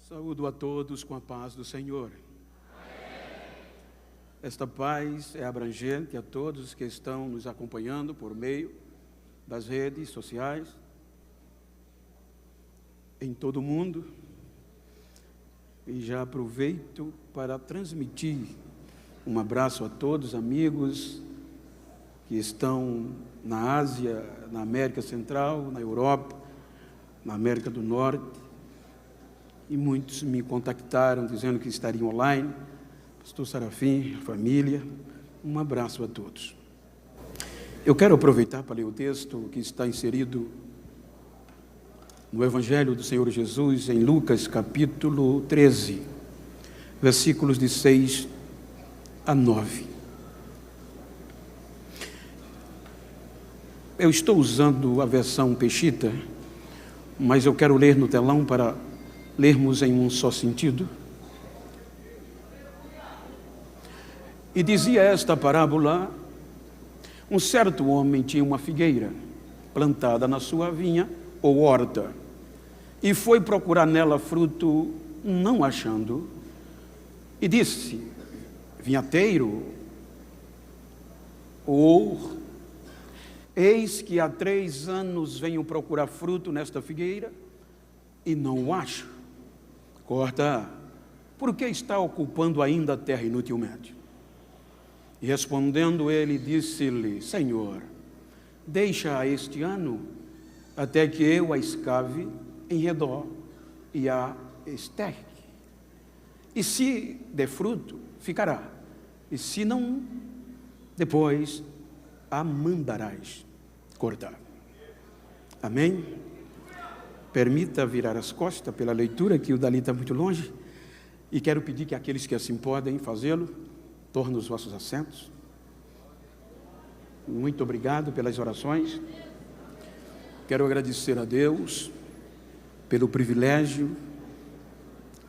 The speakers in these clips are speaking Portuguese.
Saúdo a todos com a paz do Senhor. Esta paz é abrangente a todos que estão nos acompanhando por meio das redes sociais, em todo o mundo. E já aproveito para transmitir um abraço a todos, amigos que estão na Ásia, na América Central, na Europa, na América do Norte. E muitos me contactaram dizendo que estariam online. Pastor Sarafim, família, um abraço a todos. Eu quero aproveitar para ler o texto que está inserido no Evangelho do Senhor Jesus, em Lucas, capítulo 13, versículos de 6 a 9. Eu estou usando a versão Peshitta, mas eu quero ler no telão para lermos em um só sentido. E dizia esta parábola: um certo homem tinha uma figueira plantada na sua vinha ou horta, e foi procurar nela fruto, não achando, e disse: vinhateiro, eis que há 3 anos venho procurar fruto nesta figueira e não o acho. Corta, por que está ocupando ainda a terra inutilmente? E respondendo ele, disse-lhe: Senhor, deixa este ano, até que eu a escave em redor e a esterque. E se der fruto, ficará. E se não, depois a mandarás cortar. Amém? Permita virar as costas pela leitura, que o dali está muito longe. E quero pedir que aqueles que assim podem fazê-lo, tornem os vossos assentos. Muito obrigado pelas orações. Quero agradecer a Deus pelo privilégio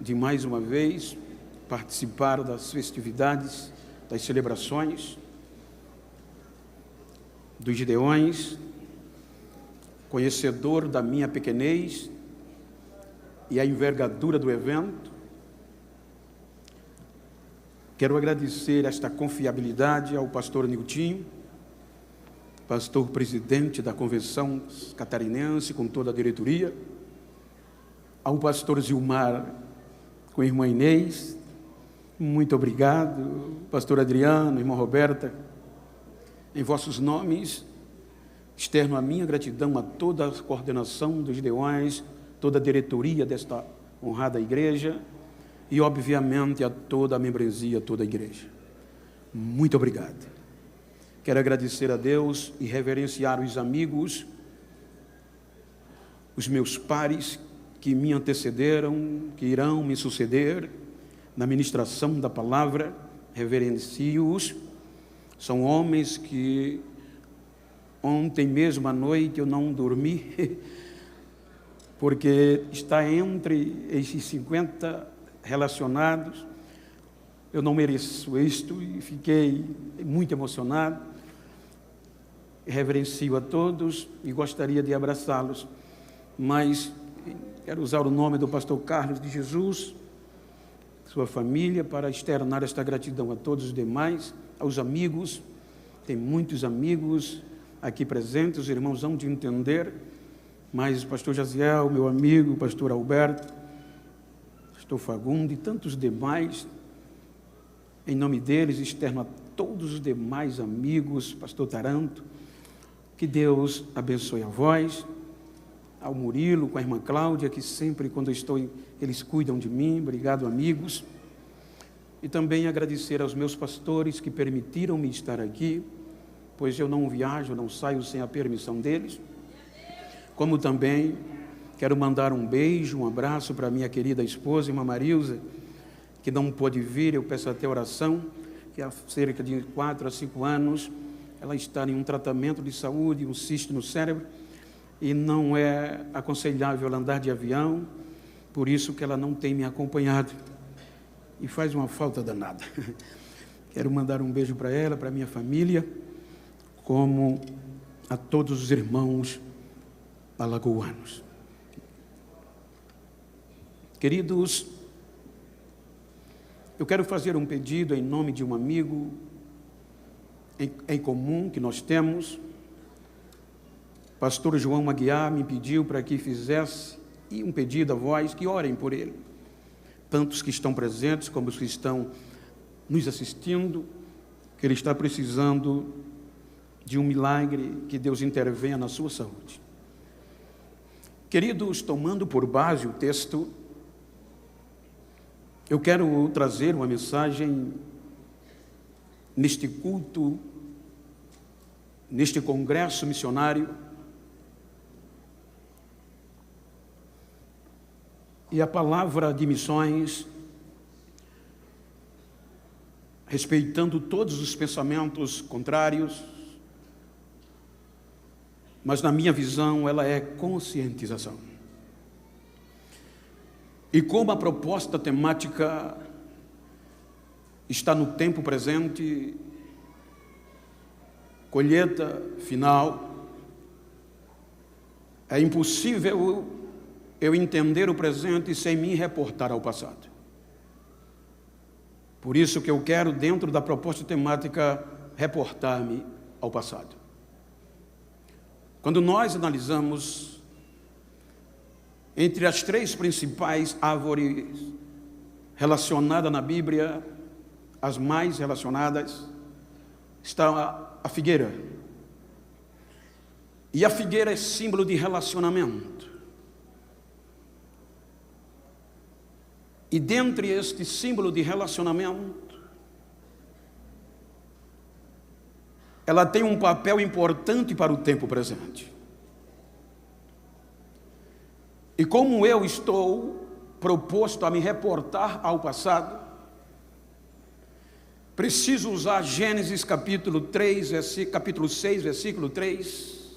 de mais uma vez participar das festividades, das celebrações dos Gideões, conhecedor da minha pequenez e a envergadura do evento. Quero agradecer esta confiabilidade ao pastor Niltinho, pastor presidente da Convenção Catarinense, com toda a diretoria, ao pastor Zilmar, com a irmã Inês, muito obrigado, pastor Adriano, irmã Roberta, em vossos nomes, externo a minha gratidão a toda a coordenação dos Gideões, toda a diretoria desta honrada igreja e, obviamente, a toda a membresia, toda a igreja. Muito obrigado. Quero agradecer a Deus e reverenciar os amigos, os meus pares que me antecederam, que irão me suceder na ministração da palavra. Reverencio-os. São homens que ontem mesmo à noite eu não dormi, porque está entre esses 50 relacionados. Eu não mereço isto e fiquei muito emocionado. Reverencio a todos e gostaria de abraçá-los, mas quero usar o nome do pastor Carlos de Jesus, sua família, para externar esta gratidão a todos os demais, aos amigos. Tem muitos amigos aqui presentes, os irmãos vão de entender, mas o pastor Jaziel, meu amigo, o pastor Alberto, pastor Fagundo e tantos demais, em nome deles, externo a todos os demais amigos, pastor Taranto, que Deus abençoe a vós, ao Murilo, com a irmã Cláudia, que sempre quando eu estou, eles cuidam de mim. Obrigado, amigos. E também agradecer aos meus pastores que permitiram-me estar aqui, pois eu não viajo, não saio sem a permissão deles. Como também quero mandar um beijo, um abraço para minha querida esposa, irmã Marilza, que não pôde vir. Eu peço até oração, que há cerca de 4 a 5 anos ela está em um tratamento de saúde, um cisto no cérebro, e não é aconselhável andar de avião, por isso que ela não tem me acompanhado, e faz uma falta danada. Quero mandar um beijo para ela, para minha família, como a todos os irmãos alagoanos. Queridos, eu quero fazer um pedido em nome de um amigo em comum que nós temos. Pastor João Aguiar me pediu para que fizesse um pedido a vós, que orem por ele. Tantos que estão presentes como os que estão nos assistindo, que ele está precisando de um milagre, que Deus intervenha na sua saúde. Queridos, tomando por base o texto, eu quero trazer uma mensagem neste culto, neste congresso missionário. E a palavra de missões, respeitando todos os pensamentos contrários, mas na minha visão ela é conscientização. E como a proposta temática está no tempo presente, colheita final, é impossível eu entender o presente sem me reportar ao passado. Por isso que eu quero, dentro da proposta temática, reportar-me ao passado. Quando nós analisamos entre as 3 principais árvores relacionadas na Bíblia, as mais relacionadas, está a figueira. E a figueira é símbolo de relacionamento. E dentre este símbolo de relacionamento, ela tem um papel importante para o tempo presente. E como eu estou proposto a me reportar ao passado, preciso usar Gênesis capítulo 6, versículo 3,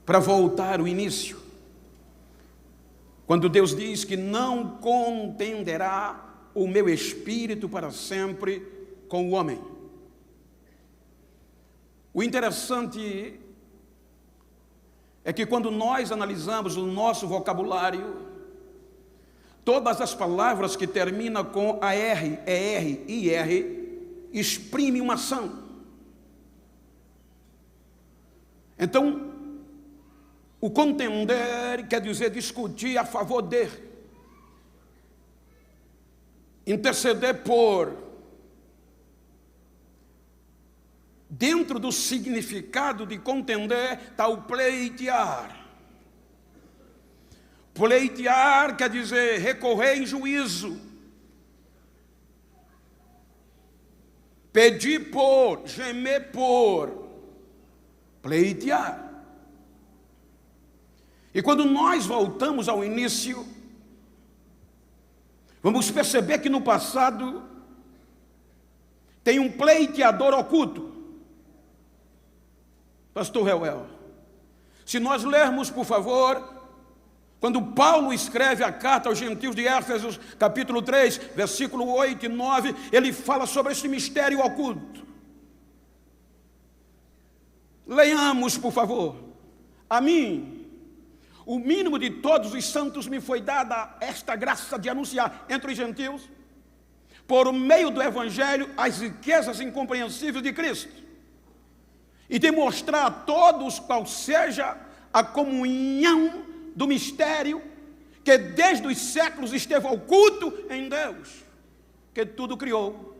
para voltar ao início. Quando Deus diz que não contenderá o meu espírito para sempre com o homem. O interessante é que quando nós analisamos o nosso vocabulário, todas as palavras que terminam com AR, ER, IR, exprimem uma ação. Então, o contender quer dizer discutir a favor de, interceder por. Dentro do significado de contender está o pleitear. Pleitear quer dizer recorrer em juízo, pedir por, gemer por, pleitear. E quando nós voltamos ao início, vamos perceber que no passado tem um pleiteador oculto. Pastor Reuel, se nós lermos, por favor, quando Paulo escreve a carta aos gentios de Éfeso, capítulo 3, versículo 8 e 9, ele fala sobre esse mistério oculto. Leiamos, por favor. A mim, o mínimo de todos os santos, me foi dada esta graça de anunciar entre os gentios, por meio do Evangelho, as riquezas incompreensíveis de Cristo, e demonstrar a todos qual seja a comunhão do mistério que desde os séculos esteve oculto em Deus, que tudo criou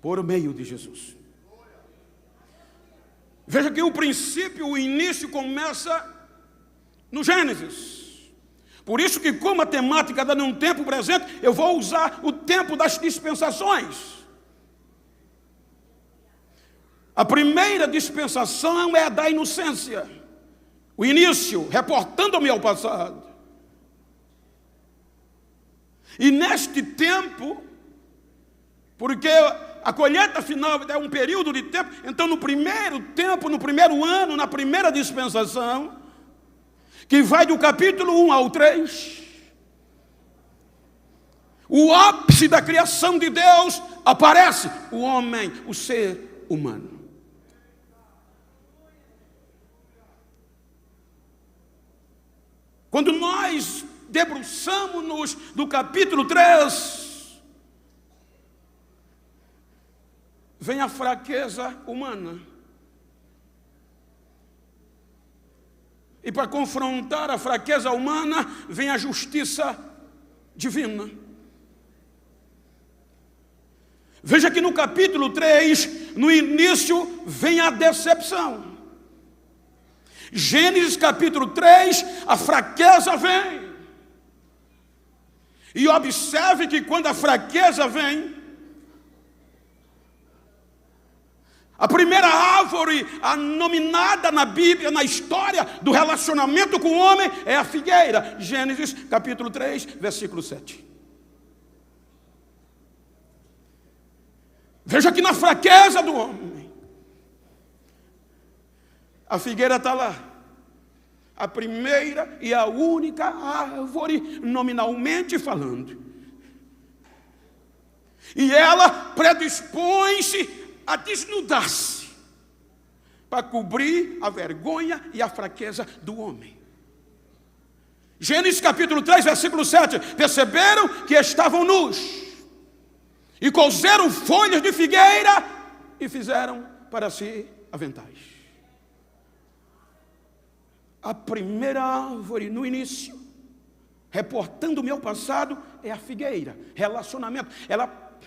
por meio de Jesus. Veja que o princípio, o início começa no Gênesis. Por isso que, como a temática dá num tempo presente, eu vou usar o tempo das dispensações. A primeira dispensação é a da inocência, o início, reportando-me ao passado. E neste tempo, porque a colheita final é um período de tempo, então no primeiro tempo, no primeiro ano, na primeira dispensação, que vai do capítulo 1 ao 3, o ápice da criação de Deus, aparece o homem, o ser humano. Quando nós debruçamos-nos do capítulo 3, vem a fraqueza humana. E para confrontar a fraqueza humana, vem a justiça divina. Veja que no capítulo 3, no início, vem a decepção. Gênesis capítulo 3, a fraqueza vem. E observe que quando a fraqueza vem, a primeira árvore nominada na Bíblia, na história do relacionamento com o homem, é a figueira. Gênesis capítulo 3, versículo 7. Veja que na fraqueza do homem, a figueira está lá. A primeira e a única árvore, nominalmente falando. E ela predispõe-se a desnudar-se para cobrir a vergonha e a fraqueza do homem. Gênesis capítulo 3, versículo 7. Perceberam que estavam nus e cozeram folhas de figueira e fizeram para si aventais. A primeira árvore no início, reportando o meu passado, é a figueira. Relacionamento.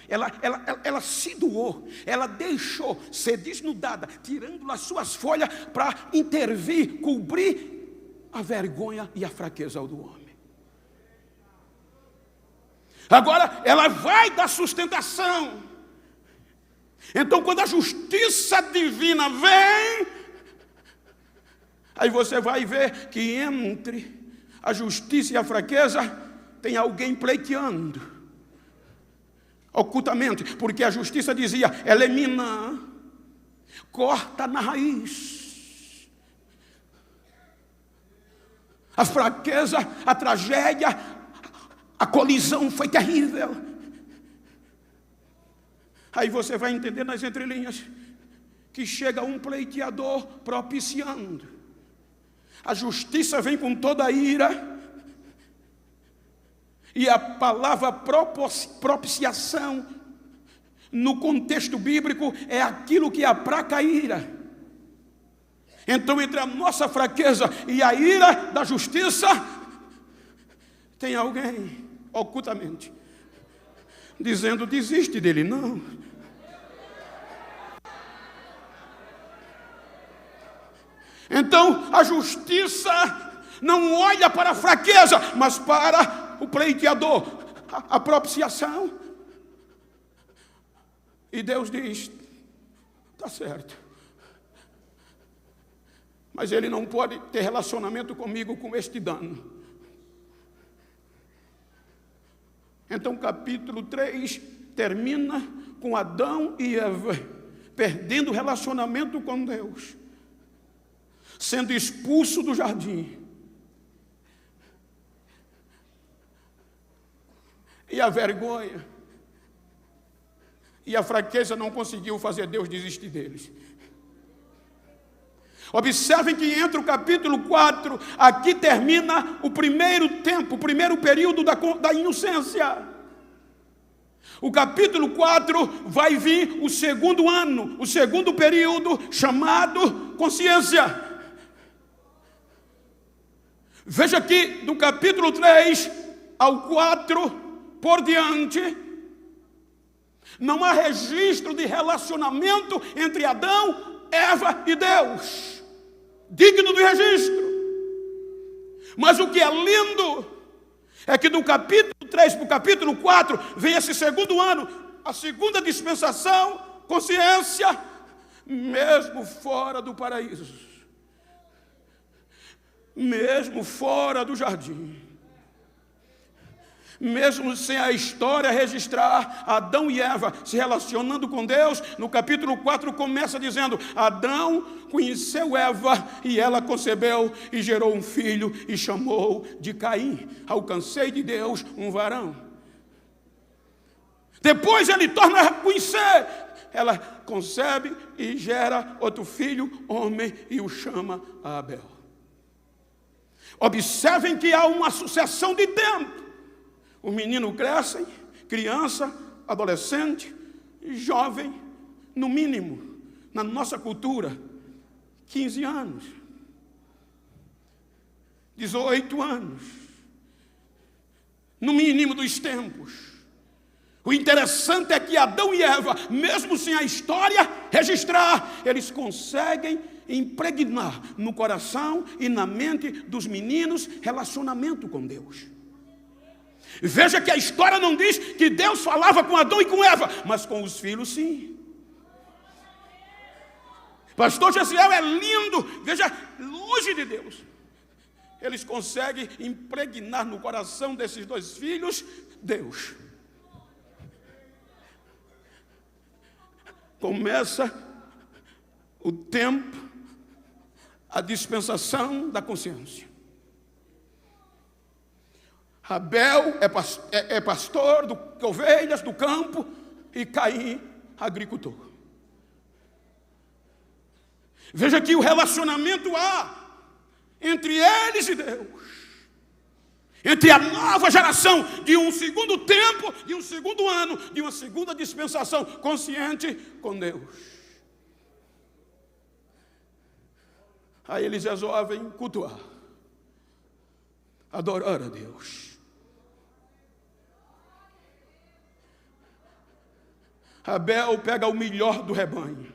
Ela se doou, ela deixou ser desnudada, tirando as suas folhas para intervir, cobrir a vergonha e a fraqueza do homem. Agora ela vai dar sustentação. Então, quando a justiça divina vem, aí você vai ver que entre a justiça e a fraqueza tem alguém pleiteando ocultamente, porque a justiça dizia: elimina, corta na raiz. A fraqueza, a tragédia, a colisão foi terrível. Aí você vai entender nas entrelinhas que chega um pleiteador propiciando. A justiça vem com toda a ira. E a palavra propiciação, no contexto bíblico, é aquilo que aplaca a ira. Então, entre a nossa fraqueza e a ira da justiça, tem alguém, ocultamente, dizendo: desiste dele. Não. Então, a justiça não olha para a fraqueza, mas para o pleiteador, a propiciação. E Deus diz: está certo, mas ele não pode ter relacionamento comigo com este dano. Então, capítulo 3 termina com Adão e Eva perdendo o relacionamento com Deus, sendo expulso do jardim. E a vergonha e a fraqueza não conseguiu fazer Deus desistir deles. Observem que entre o capítulo 4, aqui termina o primeiro tempo, o primeiro período da inocência. O capítulo 4 vai vir o segundo ano, o segundo período, chamado consciência. Veja que do capítulo 3 ao 4 por diante, não há registro de relacionamento entre Adão, Eva e Deus, digno de registro. Mas o que é lindo é que do capítulo 3 para o capítulo 4 vem esse segundo ano, a segunda dispensação, consciência, mesmo fora do paraíso, mesmo fora do jardim, mesmo sem a história registrar Adão e Eva se relacionando com Deus. No capítulo 4 começa dizendo: Adão conheceu Eva e ela concebeu e gerou um filho e chamou de Caim. Alcancei de Deus um varão. Depois ele torna a conhecer, ela concebe e gera outro filho, homem, e o chama Abel. Observem que há uma sucessão de tempo. O menino cresce, criança, adolescente, jovem, no mínimo, na nossa cultura, 15 anos, 18 anos, no mínimo dos tempos. O interessante é que Adão e Eva, mesmo sem a história registrar, eles conseguem impregnar no coração e na mente dos meninos relacionamento com Deus. Veja que a história não diz que Deus falava com Adão e com Eva, mas com os filhos sim. Pastor Gesiel é lindo, veja, longe de Deus. Eles conseguem impregnar no coração desses dois filhos Deus. Começa o tempo, a dispensação da consciência. Abel é pastor de ovelhas do campo e Caim, agricultor. Veja que o relacionamento há entre eles e Deus. Entre a nova geração de um segundo tempo, de um segundo ano, de uma segunda dispensação consciente com Deus. Aí eles resolvem cultuar, adorar a Deus. Abel pega o melhor do rebanho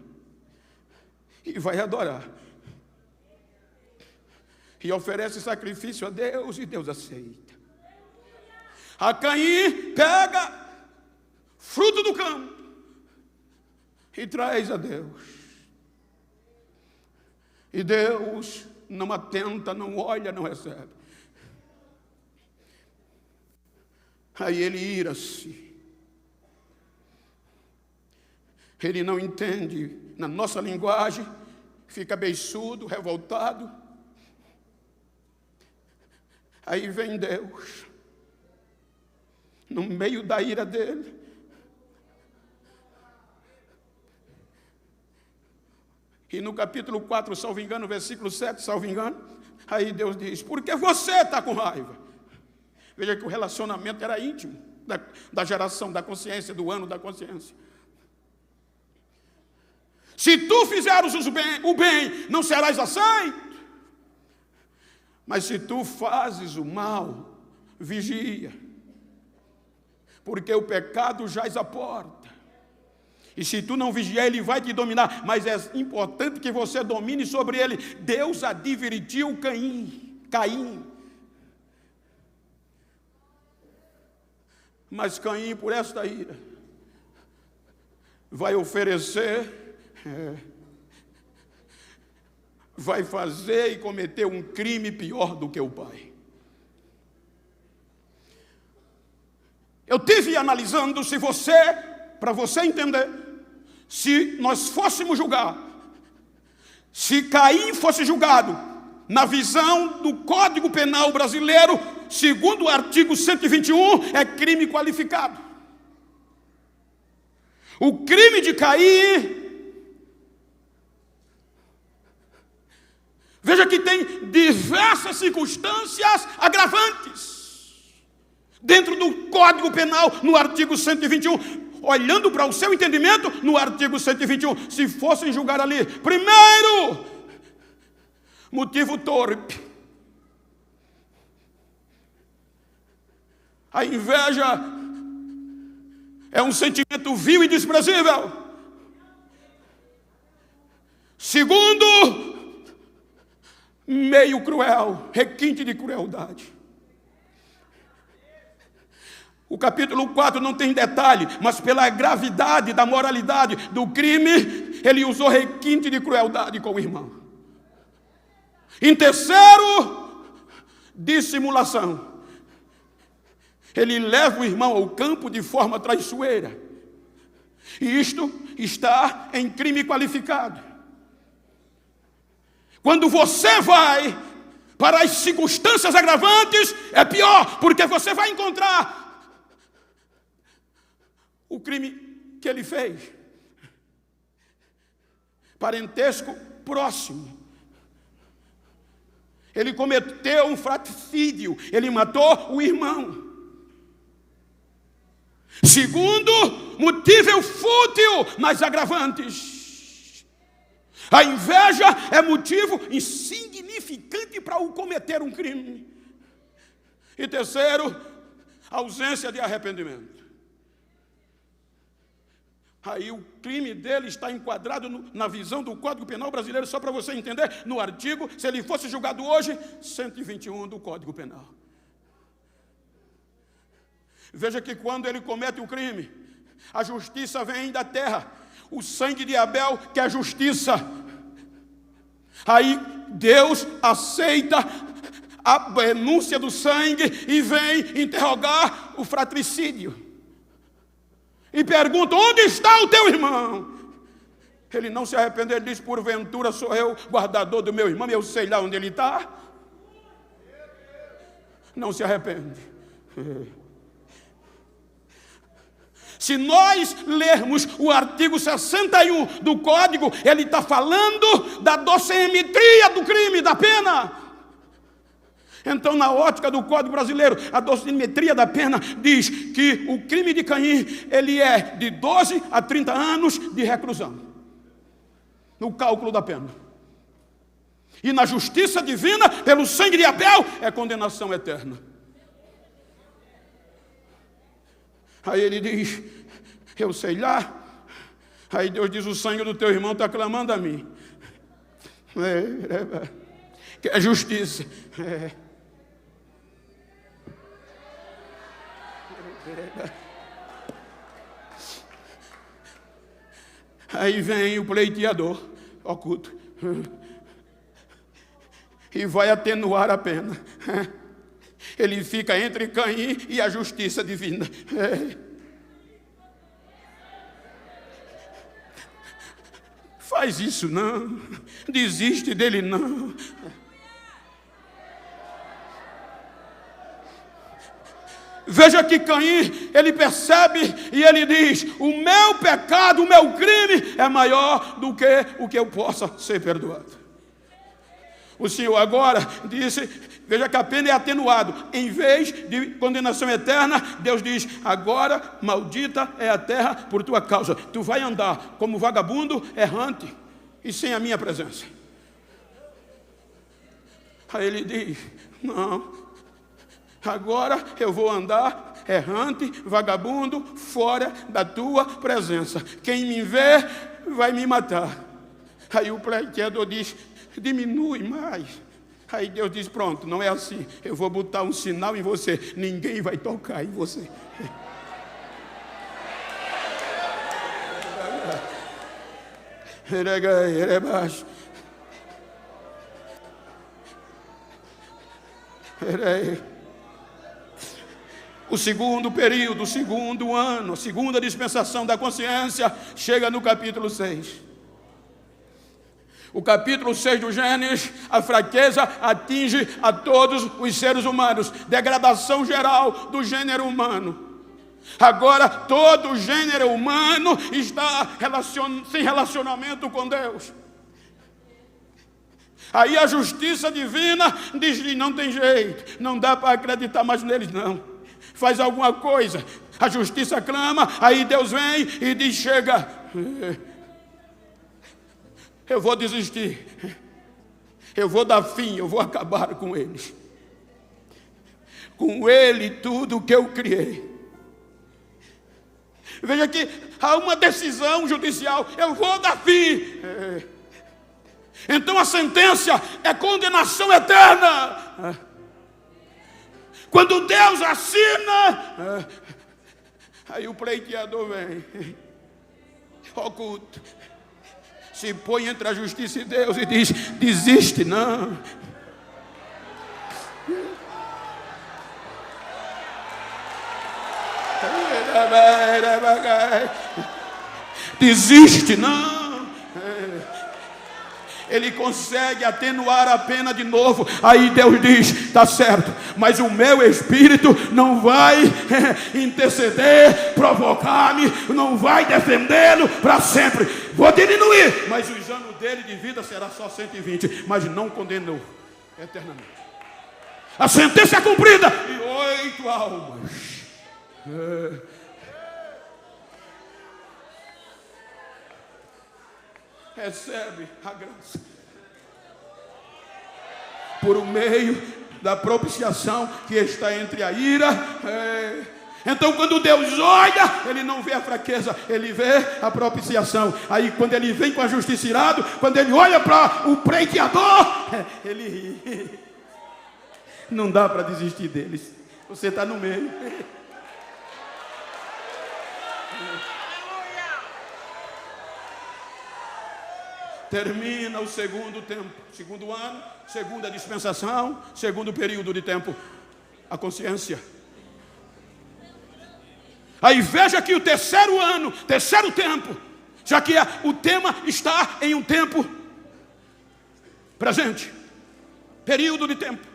e vai adorar. E oferece sacrifício a Deus e Deus aceita. A Caim pega fruto do campo e traz a Deus. E Deus não atenta, não olha, não recebe. Aí ele ira-se. Ele não entende, na nossa linguagem, fica beiçudo, revoltado. Aí vem Deus, no meio da ira dele, e no capítulo 4, salvo engano, versículo 7, salvo engano, aí Deus diz: por que você está com raiva? Veja que o relacionamento era íntimo, da geração da consciência, do ano da consciência. Se tu fizeres o bem, não serás aceito. Mas se tu fazes o mal, vigia, porque o pecado jaz à porta. E se tu não vigiar, ele vai te dominar. Mas é importante que você domine sobre ele. Deus advertiu Caim. Mas Caim, por esta ira, vai oferecer, vai fazer e cometer um crime pior do que o pai. Eu tive analisando para você entender, se nós fôssemos julgar, se Caim fosse julgado na visão do Código Penal brasileiro, segundo o artigo 121, é crime qualificado. O crime de Caim, veja que tem diversas circunstâncias agravantes dentro do Código Penal, no artigo 121. Olhando para o seu entendimento, no artigo 121, se fossem julgar ali, primeiro, motivo torpe. A inveja é um sentimento vil e desprezível. Segundo, meio cruel, requinte de crueldade. O capítulo 4 não tem detalhe, mas pela gravidade da moralidade do crime, ele usou requinte de crueldade com o irmão. Em terceiro, dissimulação. Ele leva o irmão ao campo de forma traiçoeira. E isto está em crime qualificado. Quando você vai para as circunstâncias agravantes, é pior, porque você vai encontrar o crime que ele fez. Parentesco próximo. Ele cometeu um fratricídio, ele matou o irmão. Segundo motivo fútil nas agravantes. A inveja é motivo insignificante para o cometer um crime. E terceiro, ausência de arrependimento. Aí o crime dele está enquadrado na visão do Código Penal brasileiro, só para você entender, no artigo, se ele fosse julgado hoje, 121 do Código Penal. Veja que quando ele comete o crime, a justiça vem da terra, o sangue de Abel que é justiça. Aí Deus aceita a denúncia do sangue e vem interrogar o fratricídio. E pergunta: onde está o teu irmão? Ele não se arrependeu, ele diz: porventura sou eu guardador do meu irmão, eu sei lá onde ele está. Não se arrepende. Se nós lermos o artigo 61 do Código, ele está falando da dosimetria do crime, da pena. Então, na ótica do Código Brasileiro, a dosimetria da pena diz que o crime de Caim, ele é de 12 a 30 anos de reclusão, no cálculo da pena. E na justiça divina, pelo sangue de Abel, é condenação eterna. Aí ele diz: eu sei lá. Aí Deus diz: o sangue do teu irmão está clamando a mim. Que é justiça. Aí vem o pleiteador oculto e vai atenuar a pena. Ele fica entre Caim e a justiça divina. Faz isso não, desiste dele não. Veja que Caim, ele percebe e ele diz: o meu pecado, o meu crime é maior do que o que eu possa ser perdoado. O Senhor agora disse, veja que a pena é atenuado. Em vez de condenação eterna, Deus diz: agora maldita é a terra por tua causa. Tu vai andar como vagabundo errante e sem a minha presença. Aí ele diz: não. Agora eu vou andar errante, vagabundo, fora da tua presença. Quem me vê vai me matar. Aí o pleiteador diz: diminui mais. Aí Deus diz: pronto, não é assim. Eu vou botar um sinal em você. Ninguém vai tocar em você. O segundo período, o segundo ano, a segunda dispensação da consciência chega no capítulo 6. O capítulo 6 do Gênesis, a fraqueza atinge a todos os seres humanos. Degradação geral do gênero humano. Agora todo o gênero humano está sem relacionamento com Deus. Aí a justiça divina diz: não tem jeito, não dá para acreditar mais neles não. Faz alguma coisa. A justiça clama, aí Deus vem e diz: chega, eu vou desistir, eu vou dar fim, eu vou acabar com eles, com ele tudo que eu criei. Veja que há uma decisão judicial: eu vou dar fim. Então a sentença é condenação eterna. Quando Deus assina, aí o pleiteador vem, oculto, se põe entre a justiça e Deus e diz: desiste não. Desiste não. Ele consegue atenuar a pena de novo. Aí Deus diz: está certo, mas o meu espírito não vai interceder, provocar-me, não vai defendê-lo para sempre. Vou diminuir, mas os anos dele de vida será só 120. Mas não condenou. eternamente. A sentença é cumprida e 8 almas. Recebe a graça por meio da propiciação que está entre a ira. Então, quando Deus olha, Ele não vê a fraqueza, Ele vê a propiciação. Aí, quando Ele vem com a justiça irado, quando Ele olha para o pleiteador, Ele ri. Não dá para desistir deles. Você está no meio. Termina o segundo tempo, segundo ano, segunda dispensação, segundo período de tempo, a consciência. Aí veja que o terceiro ano, terceiro tempo, já que o tema está em um tempo presente, período de tempo.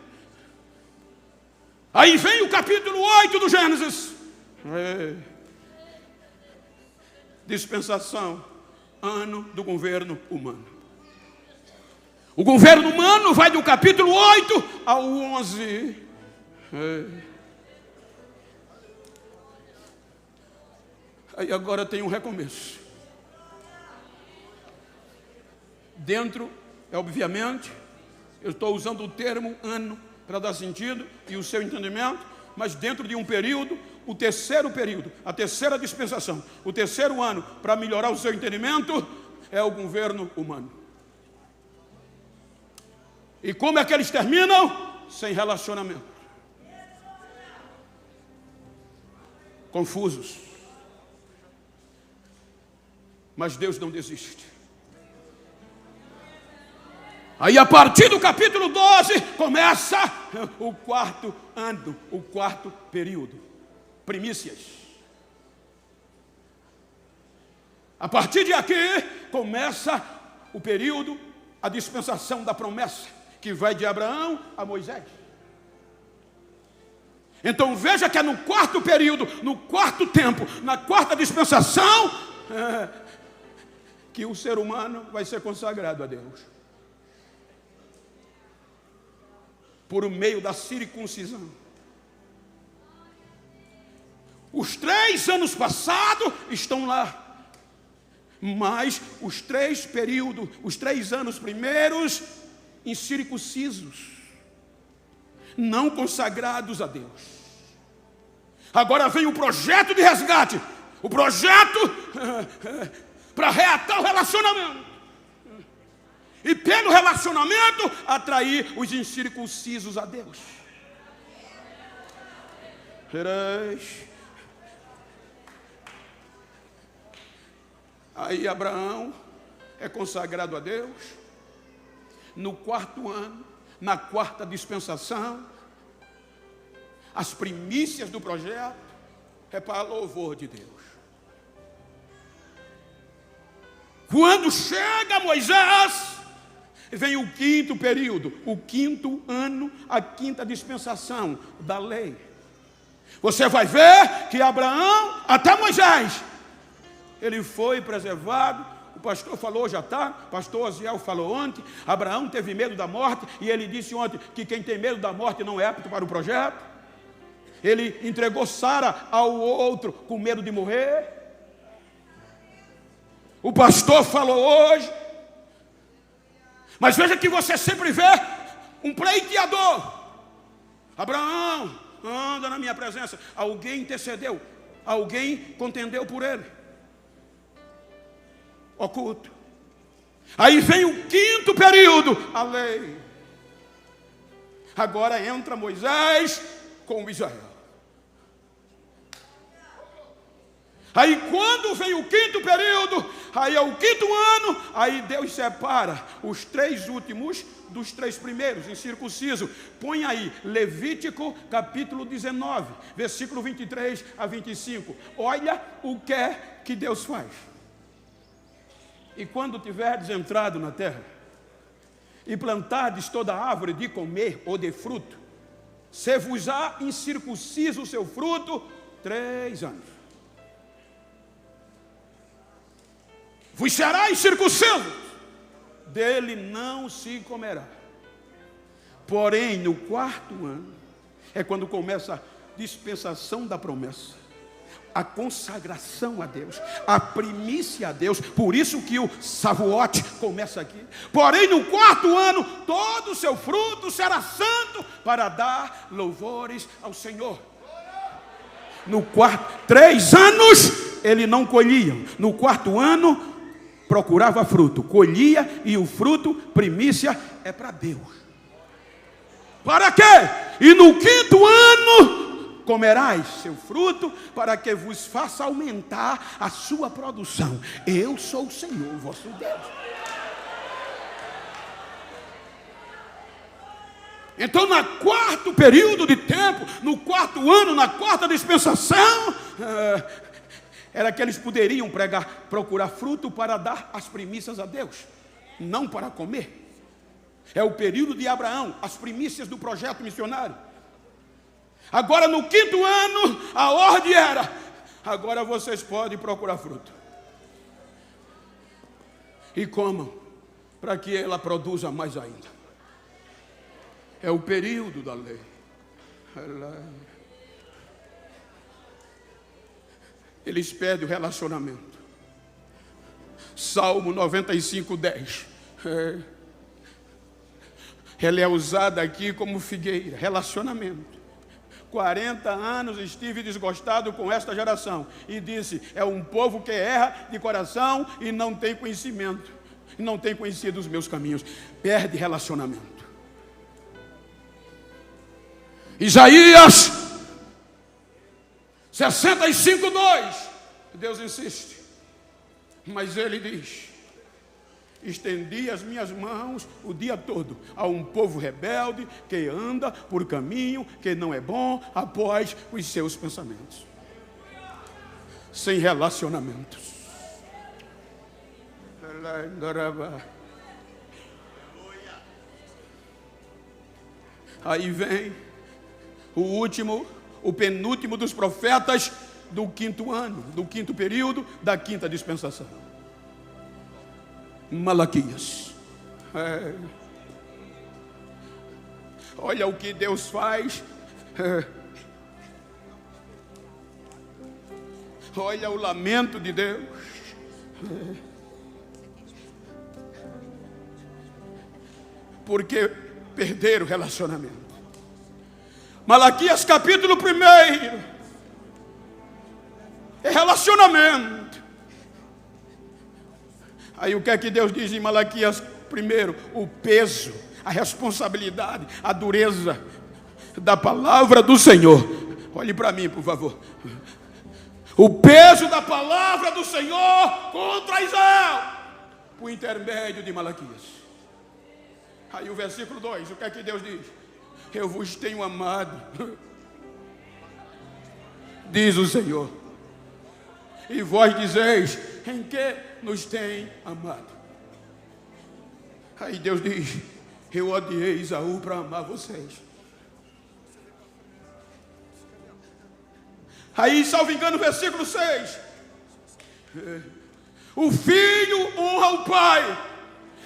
Aí vem o capítulo 8 do Gênesis. Dispensação, ano do governo humano. O governo humano vai do capítulo 8 ao 11. Aí agora tem um recomeço. Dentro, obviamente, eu estou usando o termo ano para dar sentido e o seu entendimento, mas dentro de um período, o terceiro período, a terceira dispensação, o terceiro ano, para melhorar o seu entendimento, é o governo humano. E como é que eles terminam? Sem relacionamento. Confusos. Mas Deus não desiste. Aí a partir do capítulo 12, começa o quarto ano, o quarto período. Primícias. A partir de aqui, começa o período, a dispensação da promessa, que vai de Abraão a Moisés. Então veja que é no quarto período, no quarto tempo, na quarta dispensação, que o ser humano vai ser consagrado a Deus. Por meio da circuncisão. Os 3 anos passados estão lá. Mas os 3 períodos, os 3 anos primeiros, incircuncisos. Não consagrados a Deus. Agora vem o projeto de resgate. O projeto para reatar o relacionamento. E pelo relacionamento, atrair os incircuncisos a Deus. Aí Abraão é consagrado a Deus. No quarto ano, na quarta dispensação, as primícias do projeto é para louvor de Deus. Quando chega Moisés, vem o quinto período, o quinto ano, a quinta dispensação da lei. Você vai ver que Abraão, até Moisés, ele foi preservado. O pastor falou já está, o pastor Osiel falou ontem. Abraão teve medo da morte e ele disse ontem que quem tem medo da morte não é apto para o projeto. Ele entregou Sara ao outro com medo de morrer. O pastor falou hoje. Mas veja que você sempre vê um pleiteador. Abraão, anda na minha presença. Alguém intercedeu, alguém contendeu por ele. Oculto. Aí vem o quinto período, a lei. Agora entra Moisés com Israel. Aí quando vem o quinto período, aí é o quinto ano, aí Deus separa os 3 últimos dos 3 primeiros, incircunciso. Põe aí, Levítico capítulo 19, versículo 23 a 25. Olha o que é que Deus faz. E quando tiverdes entrado na terra, e plantardes toda árvore de comer ou de fruto, se vos há incircunciso o seu fruto, 3 anos. Vos será incircunciso, dele não se comerá. Porém, no 4º ano, é quando começa a dispensação da promessa, a consagração a Deus, a primícia a Deus. Por isso que o Shavuot começa aqui. Porém, no 4º ano, todo o seu fruto será santo, para dar louvores ao Senhor. No 3 anos, ele não colhia. No 4º ano, procurava fruto, colhia, e o fruto, primícia, é para Deus. Para quê? E no 5º ano, comerás seu fruto, para que vos faça aumentar a sua produção. Eu sou o Senhor, vosso Deus. Então, no 4º período de tempo, no 4º ano, na 4ª dispensação, era que eles poderiam procurar fruto para dar as primícias a Deus, não para comer. É o período de Abraão, as primícias do projeto missionário. Agora, no 5º ano, a ordem era: agora vocês podem procurar fruto. E comam, para que ela produza mais ainda. É o período da lei. Eles pedem o relacionamento. Salmo 95:10. Ela é usada aqui como figueira, relacionamento. 40 anos estive desgostado com esta geração, e disse: é um povo que erra de coração e não tem conhecimento, e não tem conhecido os meus caminhos. Perde relacionamento. Isaías 65:2. Deus insiste, mas ele diz: estendi as minhas mãos o dia todo a um povo rebelde que anda por caminho que não é bom, após os seus pensamentos, sem relacionamentos. Aí vem o penúltimo dos profetas do 5º ano, do 5º período da 5ª dispensação. Malaquias. Olha o que Deus faz. Olha o lamento de Deus. Porque perderam o relacionamento. Malaquias capítulo 1 é relacionamento. Aí o que é que Deus diz em Malaquias 1? O peso, a responsabilidade, a dureza da palavra do Senhor. Olhe para mim, por favor. O peso da palavra do Senhor contra Israel, por intermédio de Malaquias. Aí o versículo 2, o que é que Deus diz? Eu vos tenho amado, diz o Senhor, e vós dizeis: em que nos tem amado? Aí Deus diz: eu odiei Esaú para amar vocês. Aí, salvo engano, versículo 6, o filho honra o pai,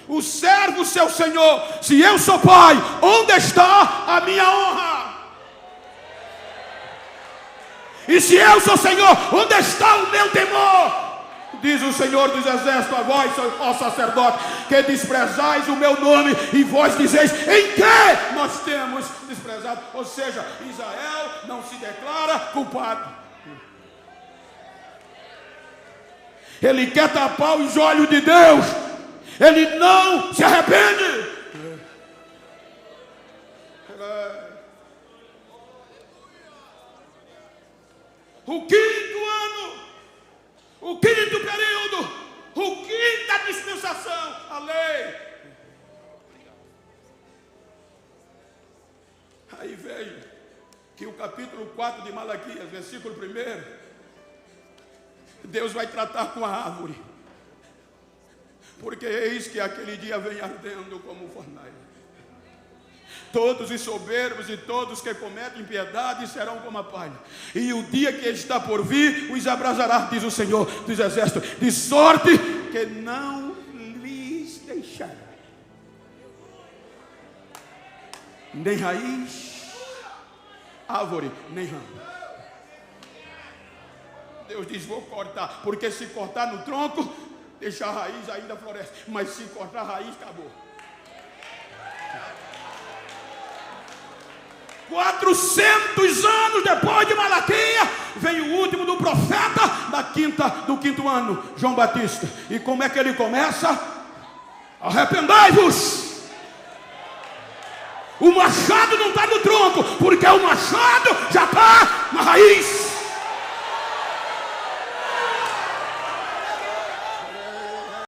o servo seu senhor. Se eu sou pai, onde está a minha honra? E se eu sou Senhor, onde está o meu temor? Diz o Senhor dos Exércitos a vós, ó sacerdote, que desprezais o meu nome, e vós dizeis: em que nós temos desprezado? Ou seja, Israel não se declara culpado. Ele quer tapar os olhos de Deus. Ele não se arrepende. O 5º ano, o 5º período, o 5ª dispensação, a lei. Aí veja que o capítulo 4 de Malaquias, versículo 1, Deus vai tratar com a árvore. Porque eis que aquele dia vem ardendo como fornalha. Todos os soberbos e todos que cometem impiedade serão como a palha. E o dia que está por vir os abrasará, diz o Senhor dos Exércitos, de sorte que não lhes deixará. nem raiz, árvore, nem ramo. Deus diz: vou cortar, porque se cortar no tronco, deixa a raiz, ainda floresce, mas se cortar a raiz, acabou. 400 anos depois de Malaquias, vem o último do profeta do quinto ano, João Batista. E como é que ele começa? Arrependai-vos. O machado não está no tronco, porque o machado já está na raiz.